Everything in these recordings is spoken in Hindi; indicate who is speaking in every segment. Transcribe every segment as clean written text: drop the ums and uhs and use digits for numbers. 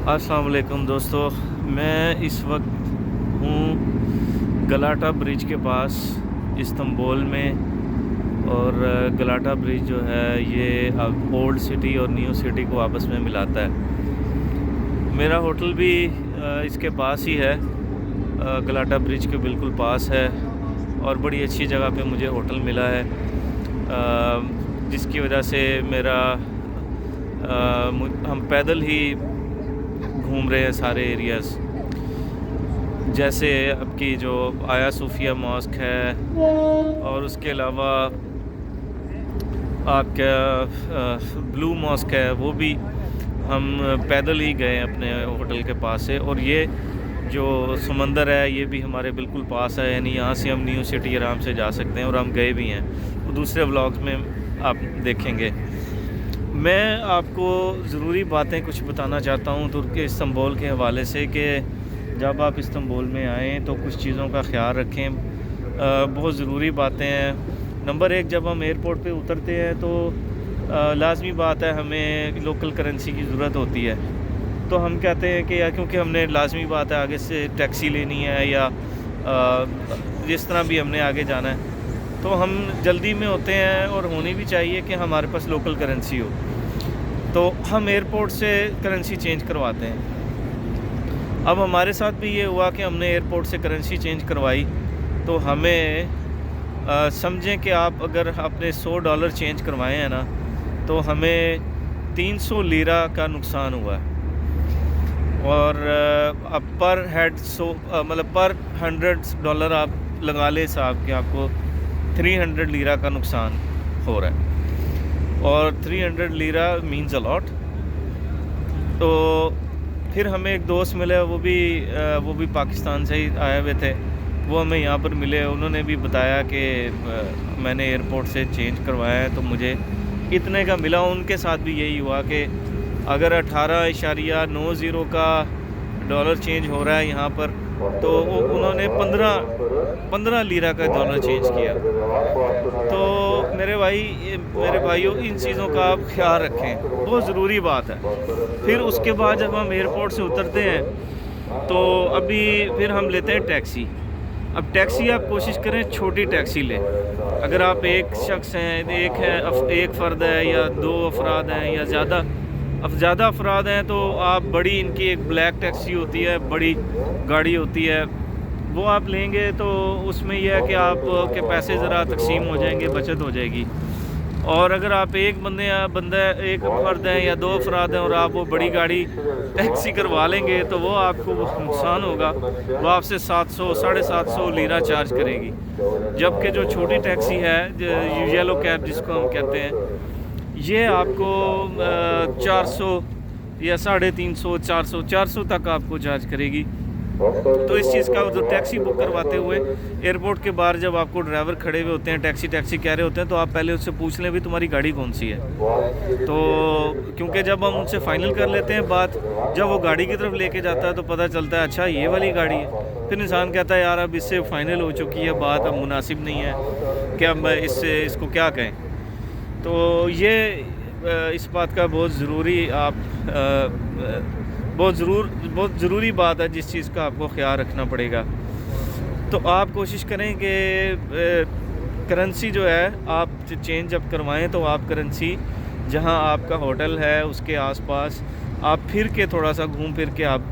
Speaker 1: अस्सलाम वालेकुम दोस्तों, मैं इस वक्त हूँ गलाटा ब्रिज के पास इस्तांबुल में। और गलाटा ब्रिज जो है ये अब ओल्ड सिटी और न्यू सिटी को आपस में मिलाता है। मेरा होटल भी इसके पास ही है, गलाटा ब्रिज के बिल्कुल पास है और बड़ी अच्छी जगह पे मुझे होटल मिला है, जिसकी वजह से हम पैदल ही घूम रहे हैं सारे एरियाज़। जैसे आपकी जो आया सूफिया मॉस्क है और उसके अलावा आपका ब्लू मॉस्क है, वो भी हम पैदल ही गए अपने होटल के पास से। और ये जो समंदर है ये भी हमारे बिल्कुल पास है, यानी यहाँ से हम न्यू सिटी आराम से जा सकते हैं और हम गए भी हैं, वो दूसरे व्लॉग्स में आप देखेंगे। मैं आपको ज़रूरी बातें कुछ बताना चाहता हूँ तुर्की इस्तांबुल के हवाले से कि जब आप इस्तांबुल में आएँ तो कुछ चीज़ों का ख्याल रखें। बहुत ज़रूरी बातें हैं। नंबर एक, जब हम एयरपोर्ट पे उतरते हैं तो लाजमी बात है हमें लोकल करेंसी की ज़रूरत होती है। तो हम कहते हैं कि या क्योंकि हमने लाजमी बात है आगे से टैक्सी लेनी है या जिस तरह भी हमने आगे जाना है, तो हम जल्दी में होते हैं और होनी भी चाहिए कि हमारे पास लोकल करेंसी हो। तो हम एयरपोर्ट से करेंसी चेंज करवाते हैं। अब हमारे साथ भी ये हुआ कि हमने एयरपोर्ट से करेंसी चेंज करवाई, तो हमें समझें कि आप अगर आपने $100 चेंज करवाए हैं ना, तो हमें 300 लीरा का नुकसान हुआ है। और अब पर हेड मतलब पर $100 आप लगा ले साहब कि आपको 300 लीरा का नुकसान हो रहा है। और 300 लीरा मीन्स अ लॉट। तो फिर हमें एक दोस्त मिले, वो भी पाकिस्तान से ही आए हुए थे। वो हमें यहाँ पर मिले, उन्होंने भी बताया कि मैंने एयरपोर्ट से चेंज करवाया है तो मुझे इतने का मिला। उनके साथ भी यही हुआ कि अगर 18.90 का डॉलर चेंज हो रहा है यहाँ पर, तो उन्होंने 15 लीरा का डॉलर चेंज किया। तो मेरे भाइयों, इन चीज़ों का आप ख्याल रखें, बहुत ज़रूरी बात है। फिर उसके बाद जब हम एयरपोर्ट से उतरते हैं तो अभी फिर हम लेते हैं टैक्सी। अब टैक्सी आप कोशिश करें छोटी टैक्सी लें। अगर आप एक शख्स हैं, एक फ़र्द है या 2 अफराद हैं या ज़्यादा अफराद हैं, तो आप बड़ी, इनकी एक ब्लैक टैक्सी होती है, बड़ी गाड़ी होती है, वो आप लेंगे तो उसमें यह है कि आपके पैसे ज़रा तकसीम हो जाएंगे, बचत हो जाएगी। और अगर आप एक एक फ़र्द हैं या 2 अफराद हैं और आप वो बड़ी गाड़ी टैक्सी करवा लेंगे, तो वो आपको नुकसान होगा, वो आपसे 700 750 लीरा चार्ज करेगी। जबकि जो छोटी टैक्सी है, येलो कैब जिसको हम कहते हैं, ये आपको 400 या 350 400 तक आपको चार्ज करेगी। तो इस चीज़ का जो टैक्सी बुक करवाते हुए एयरपोर्ट के बाहर जब आपको ड्राइवर खड़े हुए होते हैं, टैक्सी कह रहे होते हैं, तो आप पहले उससे पूछ लें भी तुम्हारी गाड़ी कौन सी है। तो क्योंकि जब हम उनसे फ़ाइनल कर लेते हैं बात, जब वो गाड़ी की तरफ लेके जाता है तो पता चलता है अच्छा ये वाली गाड़ी है। फिर इंसान कहता है यार अब इससे फ़ाइनल हो चुकी है बात, अब मुनासिब नहीं है कि अब इसको क्या कहें। तो ये इस बात का बहुत ज़रूरी बात है, जिस चीज़ का आपको ख्याल रखना पड़ेगा। तो आप कोशिश करें कि करेंसी जो है आप चेंज जब करवाएं तो आप करेंसी जहां आपका होटल है उसके आसपास आप थोड़ा सा घूम फिर के आप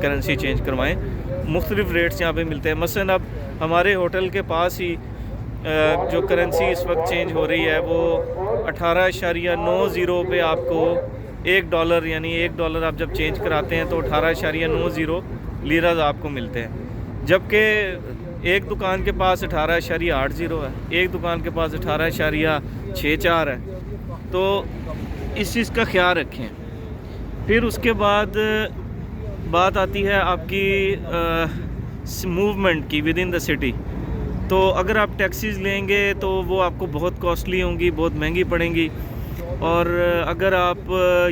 Speaker 1: करेंसी चेंज करवाएं। मुख्तलिफ़ रेट्स यहाँ पे मिलते हैं। मसलन अब हमारे होटल के पास ही जो करेंसी इस वक्त चेंज हो रही है वो 18.90 पे आपको $1, यानी $1 आप जब चेंज कराते हैं तो 18.90 लीराज आपको मिलते हैं। जबकि एक दुकान के पास 18.80 है, एक दुकान के पास 18.64 है। तो इस चीज़ का ख्याल रखें। फिर उसके बाद बात आती है आपकी मूवमेंट की विद इन द सिटी। तो अगर आप टैक्सीज़ लेंगे तो वो आपको बहुत कॉस्टली होंगी, बहुत महंगी पड़ेंगी। और अगर आप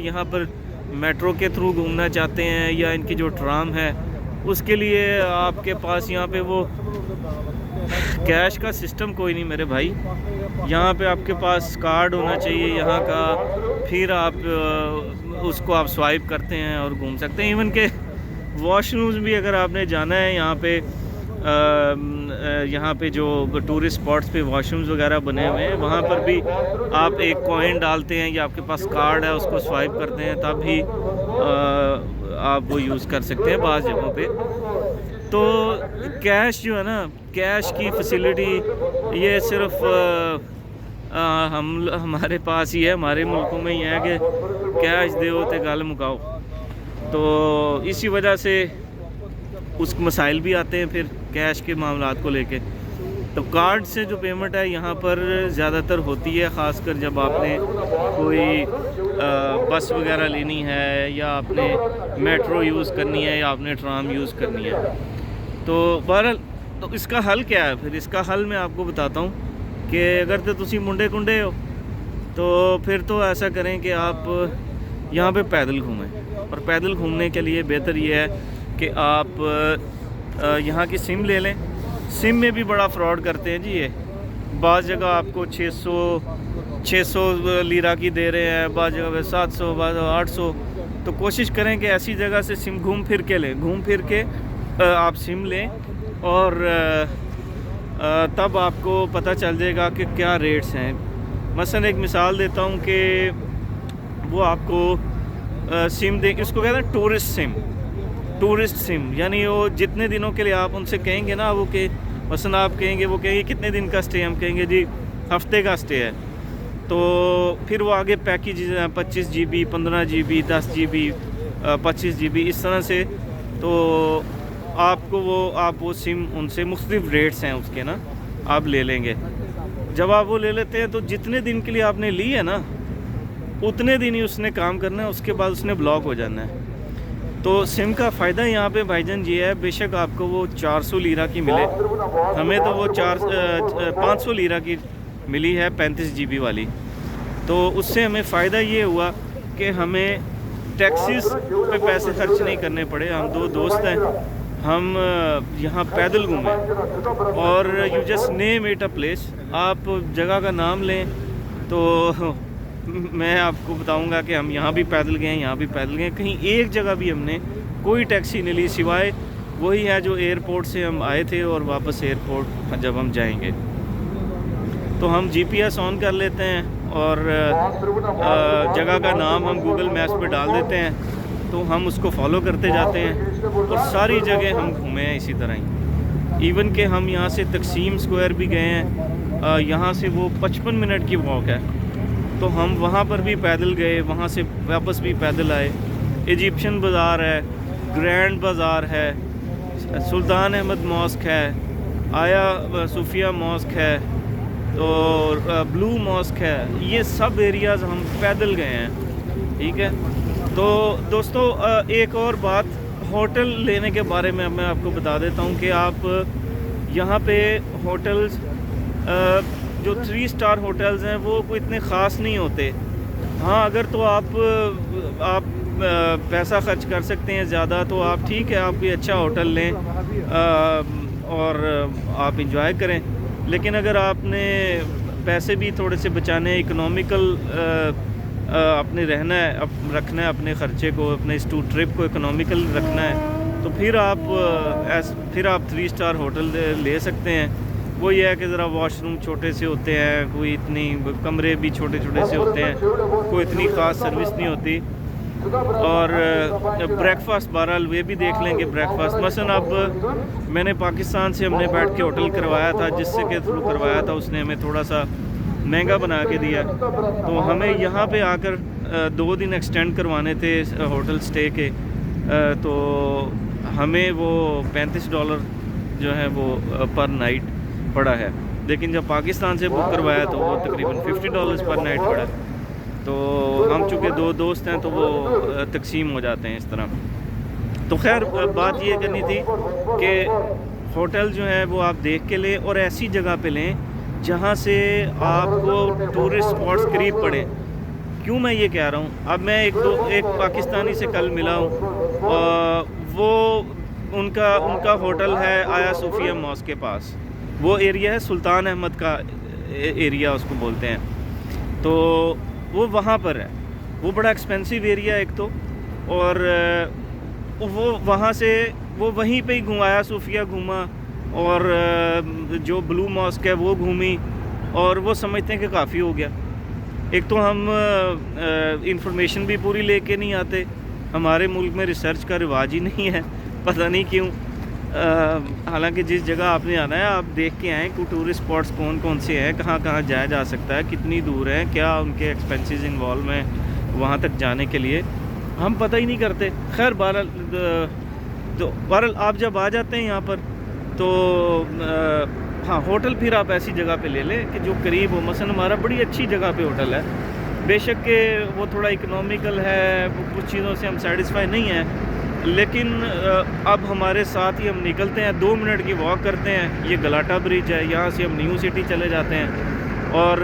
Speaker 1: यहाँ पर मेट्रो के थ्रू घूमना चाहते हैं या इनकी जो ट्राम है, उसके लिए आपके पास यहाँ पे वो कैश का सिस्टम कोई नहीं मेरे भाई। यहाँ पे आपके पास कार्ड होना चाहिए यहाँ का, फिर आप उसको आप स्वाइप करते हैं और घूम सकते हैं। इवन के वॉशरूम्स भी अगर आपने जाना है यहाँ पे जो टूरिस्ट स्पॉट्स पे वॉशरूम्स वगैरह बने हुए हैं, वहाँ पर भी आप एक कॉइन डालते हैं या आपके पास कार्ड है उसको स्वाइप करते हैं, तब भी आप वो यूज़ कर सकते हैं बाज़ जगहों पे। तो कैश जो है ना, कैश की फैसिलिटी ये सिर्फ हमारे पास ही है, हमारे मुल्कों में ही है कि कैश दो तो गल मुकाओ। तो इसी वजह से उस मसाइल भी आते हैं फिर कैश के मामलात को लेके। तो कार्ड से जो पेमेंट है यहाँ पर ज़्यादातर होती है, ख़ासकर जब आपने कोई बस वगैरह लेनी है या आपने मेट्रो यूज़ करनी है या आपने ट्राम यूज़ करनी है। तो बहरहाल तो इसका हल क्या है? फिर इसका हल मैं आपको बताता हूँ कि अगर तो तुसी मुंडे कुंडे हो तो फिर तो ऐसा करें कि आप यहाँ पे पैदल घूमें। और पैदल घूमने के लिए बेहतर ये है कि आप यहाँ की सिम ले लें। सिम में भी बड़ा फ्रॉड करते हैं जी ये। बाज़ जगह आपको 600 लीरा की दे रहे हैं, बाज़ जगह पे 700, बाज़ 800। तो कोशिश करें कि ऐसी जगह से सिम घूम फिर के लें, घूम फिर के आप सिम लें और तब आपको पता चल जाएगा कि क्या रेट्स हैं। मसलन एक मिसाल देता हूँ कि वो आपको सिम दे, इसको कहते हैं टूरिस्ट सिम, यानी वो जितने दिनों के लिए आप उनसे कहेंगे ना, वो कि मसलन आप कहेंगे, वो कहेंगे कितने दिन का स्टे, हम कहेंगे जी हफ्ते का स्टे है। तो फिर वो आगे package 25 GB, 15 GB, 10 GB, 25 GB इस तरह से। तो आपको आप वो सिम उनसे मुख्तलिफ रेट्स हैं उसके ना, आप ले लेंगे। जब आप वो ले लेते हैं तो जितने दिन के लिए आपने ली है ना, उतने दिन ही उसने काम करना है, उसके बाद उसने ब्लॉक हो जाना है। तो सिम का फ़ायदा यहाँ पे भाईजान ये है, बेशक आपको वो 400 लीरा की मिले, हमें तो वो 500 लीरा की मिली है 35 GB वाली। तो उससे हमें फ़ायदा ये हुआ कि हमें टैक्सीज़ पे पैसे खर्च नहीं करने पड़े। हम 2 दोस्त हैं, हम यहाँ पैदल घूमें और you just name it a place. आप जगह का नाम लें तो मैं आपको बताऊंगा कि हम यहाँ भी पैदल गए, यहाँ भी पैदल गए। कहीं एक जगह भी हमने कोई टैक्सी नहीं ली, सिवाय वही है जो एयरपोर्ट से हम आए थे और वापस एयरपोर्ट जब हम जाएंगे तो हम GPS ऑन कर लेते हैं और जगह का नाम हम गूगल मैप्स पे डाल देते हैं, तो हम उसको फॉलो करते जाते हैं और सारी जगह हम घूमे हैं इसी तरह ही। इवन के हम यहाँ से तकसीम स्क्वायर भी गए हैं, यहाँ से वो 55 मिनट की वॉक है, तो हम वहाँ पर भी पैदल गए, वहाँ से वापस भी पैदल आए। इजिप्शियन बाज़ार है, ग्रैंड बाज़ार है, सुल्तान अहमद मॉस्क है, आया सूफिया मॉस्क है, तो ब्लू मॉस्क है। ये सब एरियाज़ हम पैदल गए हैं, ठीक है। तो दोस्तों एक और बात होटल लेने के बारे में मैं आपको बता देता हूँ कि आप यहाँ पे होटल्स जो 3 स्टार होटल्स हैं वो कोई इतने ख़ास नहीं होते। हाँ, अगर तो आप पैसा खर्च कर सकते हैं ज़्यादा तो आप ठीक है, आप कोई अच्छा होटल लें और आप इंजॉय करें। लेकिन अगर आपने पैसे भी थोड़े से बचाने, इकोनॉमिकल अपने रखना है अपने ख़र्चे को, अपने इस ट्रिप को इकोनॉमिकल रखना है, तो फिर आप 3 स्टार होटल ले सकते हैं। वो ये है कि ज़रा वॉशरूम छोटे से होते हैं, कोई इतनी कमरे भी छोटे छोटे से होते हैं, कोई इतनी ख़ास सर्विस नहीं होती। और ब्रेकफास्ट बहरहाल वे भी देख लेंगे। ब्रेकफास्ट मसलन अब मैंने पाकिस्तान से हमने बैठ के होटल करवाया था, जिससे के थ्रू करवाया था उसने हमें थोड़ा सा महंगा बना के दिया। तो हमें यहाँ पे आकर 2 दिन एक्सटेंड करवाने थे होटल स्टे के, तो हमें वो $35 जो है वो पर नाइट पड़ा है। लेकिन जब पाकिस्तान से बुक करवाया तो वो तकरीबन $50 पर नाइट पड़ा। तो हम चूँकि 2 दोस्त हैं तो वो तकसीम हो जाते हैं इस तरह। तो खैर बात ये करनी थी कि होटल जो है वो आप देख के लें और ऐसी जगह पे लें जहाँ से आपको टूरिस्ट स्पॉट्स करीब पड़े। क्यों मैं ये कह रहा हूँ, अब मैं एक पाकिस्तानी से कल मिला हूँ, वो उनका होटल है आया सूफिया मॉस्क के पास। वो एरिया है सुल्तान अहमद का एरिया उसको बोलते हैं, तो वो वहाँ पर है। वो बड़ा एक्सपेंसिव एरिया एक तो, और वो वहाँ से वो वहीं पे ही घुमाया, सूफिया घूमा, और जो ब्लू मॉस्क है वो घूमी, और वो समझते हैं कि काफ़ी हो गया। एक तो हम इंफॉर्मेशन भी पूरी लेके नहीं आते, हमारे मुल्क में रिसर्च का रिवाज ही नहीं है, पता नहीं क्यों। हालांकि जिस जगह आपने आना है आप देख के आएँ कि टूरिस्ट स्पॉट्स कौन कौन से हैं, कहाँ कहाँ जाया जा सकता है, कितनी दूर है, क्या उनके एक्सपेंसेस इन्वॉल्व हैं वहाँ तक जाने के लिए, हम पता ही नहीं करते। खैर बहरहाल आप जब आ जाते हैं यहाँ पर तो हाँ, होटल फिर आप ऐसी जगह पे ले लें कि जो करीब हो। मसलन हमारा बड़ी अच्छी जगह पे होटल है, बेशक के वो थोड़ा इकोनॉमिकल है, कुछ चीज़ों से हम सेटिस्फाई नहीं हैं, लेकिन अब हमारे साथ ही हम निकलते हैं, 2 मिनट की वॉक करते हैं, ये गलाटा ब्रिज है, यहाँ से हम न्यू सिटी चले जाते हैं, और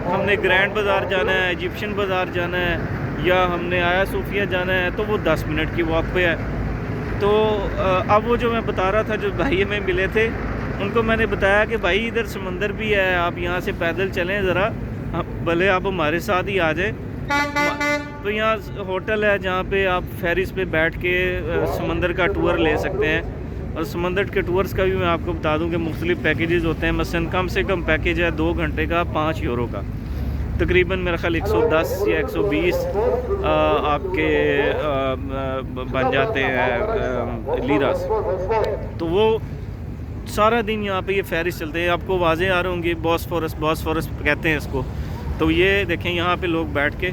Speaker 1: हमने ग्रैंड बाज़ार जाना है, इजिप्शियन बाज़ार जाना है, या हमने आया सूफिया जाना है, तो वो 10 मिनट की वॉक पे है। तो अब वो जो मैं बता रहा था, जो भाई हमें मिले थे, उनको मैंने बताया कि भाई इधर समंदर भी है, आप यहाँ से पैदल चलें ज़रा, भले आप हमारे साथ ही आ जाए। तो यहाँ होटल है जहाँ पे आप फेरिस पे बैठ के समंदर का टूर ले सकते हैं, और समंदर के टूर्स का भी मैं आपको बता दूँ कि मुख्तलिफ पैकेजेस होते हैं। मसलन कम से कम पैकेज है 2 घंटे का 5 यूरो का, तकरीबन मेरा ख्याल 110 या 120 आपके बन जाते हैं लीरास। तो वो सारा दिन यहाँ पे ये फेरिस चलते हैं, आपको वाज़े आ रहे होंगे, बॉस्फोरस कहते हैं इसको। तो ये देखें यहाँ पे लोग बैठ के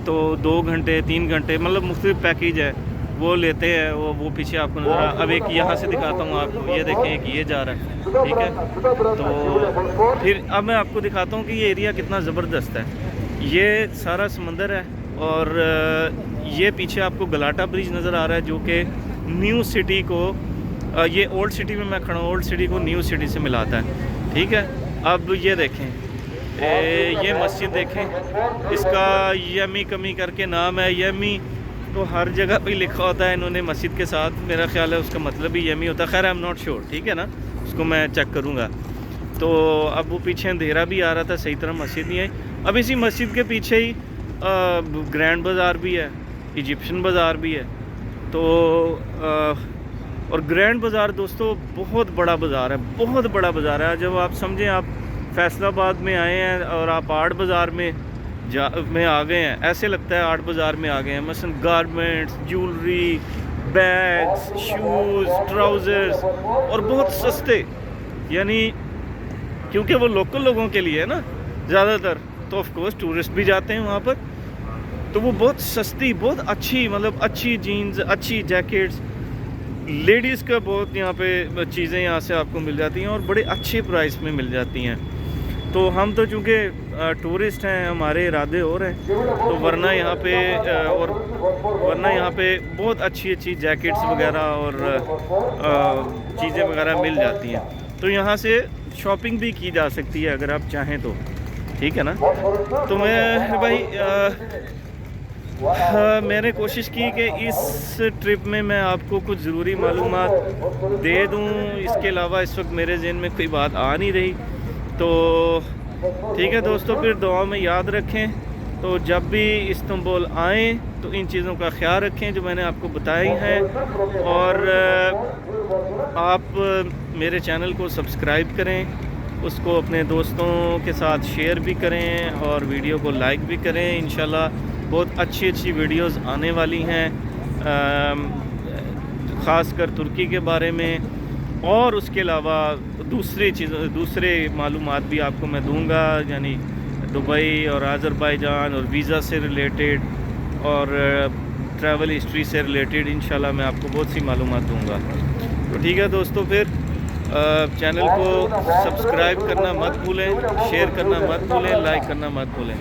Speaker 1: तो 2 घंटे 3 घंटे मतलब मुख्तलिफ पैकेज है वो लेते हैं। वो पीछे आपको नज़र अब एक यहाँ से दिखाता हूँ आपको, ये देखें एक ये जा रहा है, ठीक है। तो फिर अब मैं आपको दिखाता हूँ कि ये एरिया कितना ज़बरदस्त है। ये सारा समंदर है, और ये पीछे आपको गलाटा ब्रिज नज़र आ रहा है, जो कि न्यू सिटी को, ये ओल्ड सिटी में मैं खड़ा हूँ, ओल्ड सिटी को न्यू सिटी से मिलाता है, ठीक है। अब ये देखें, ये मस्जिद देखें, इसका यमी कमी करके नाम है। यमी तो हर जगह पे लिखा होता है इन्होंने मस्जिद के साथ, मेरा ख्याल है उसका मतलब ही यमी होता है। खैर आई एम नॉट श्योर, ठीक है ना, उसको मैं चेक करूँगा। तो अब वो पीछे अंधेरा भी आ रहा था, सही तरह मस्जिद नहीं आई। अब इसी मस्जिद के पीछे ही ग्रैंड बाज़ार भी है, इजिप्शियन बाज़ार भी है। तो और ग्रैंड बाज़ार दोस्तों बहुत बड़ा बाज़ार है, बहुत बड़ा बाज़ार है। जब आप समझें आप फैसलाबाद में आए हैं और आप आर्ट बाज़ार में आ गए हैं, ऐसे लगता है आर्ट बाज़ार में आ गए हैं। मसलन garments, jewellery, bags, shoes, trousers, और बहुत सस्ते, यानी क्योंकि वो लोकल लोगों के लिए है ना ज़्यादातर, तो ऑफ कोर्स टूरिस्ट भी जाते हैं वहाँ पर। तो वो बहुत सस्ती, बहुत अच्छी, मतलब अच्छी जीन्स, अच्छी जैकेट्स, लेडीज़ का बहुत यहाँ पे चीज़ें यहाँ से आपको मिल जाती हैं, और बड़े अच्छे प्राइस में मिल जाती हैं। तो हम तो चूँकि टूरिस्ट हैं, हमारे इरादे और हैं, तो वरना यहाँ पे बहुत अच्छी अच्छी जैकेट्स वगैरह और चीज़ें वगैरह मिल जाती हैं। तो यहाँ से शॉपिंग भी की जा सकती है अगर आप चाहें तो, ठीक है ना। तो मैं भाई मैंने कोशिश की कि इस ट्रिप में मैं आपको कुछ ज़रूरी मालूमात दे दूं, इसके अलावा इस वक्त मेरे ज़हन में कोई बात आ नहीं रही। तो ठीक है दोस्तों, फिर दुआ में याद रखें। तो जब भी इस्तांबुल आएँ तो इन चीज़ों का ख्याल रखें जो मैंने आपको बताई हैं, और आप मेरे चैनल को सब्सक्राइब करें, उसको अपने दोस्तों के साथ शेयर भी करें, और वीडियो को लाइक भी करें। इंशाल्लाह बहुत अच्छी अच्छी वीडियोस आने वाली हैं, ख़ासकर तुर्की के बारे में, और उसके अलावा दूसरे मालूमात भी आपको मैं दूंगा, यानी दुबई और अज़रबैजान और वीज़ा से रिलेटेड और ट्रैवल हिस्ट्री से रिलेटेड इंशाल्लाह मैं आपको बहुत सी मालूमात दूंगा। तो ठीक है दोस्तों, फिर चैनल को सब्सक्राइब करना मत भूलें, शेयर करना मत भूलें, लाइक करना मत भूलें।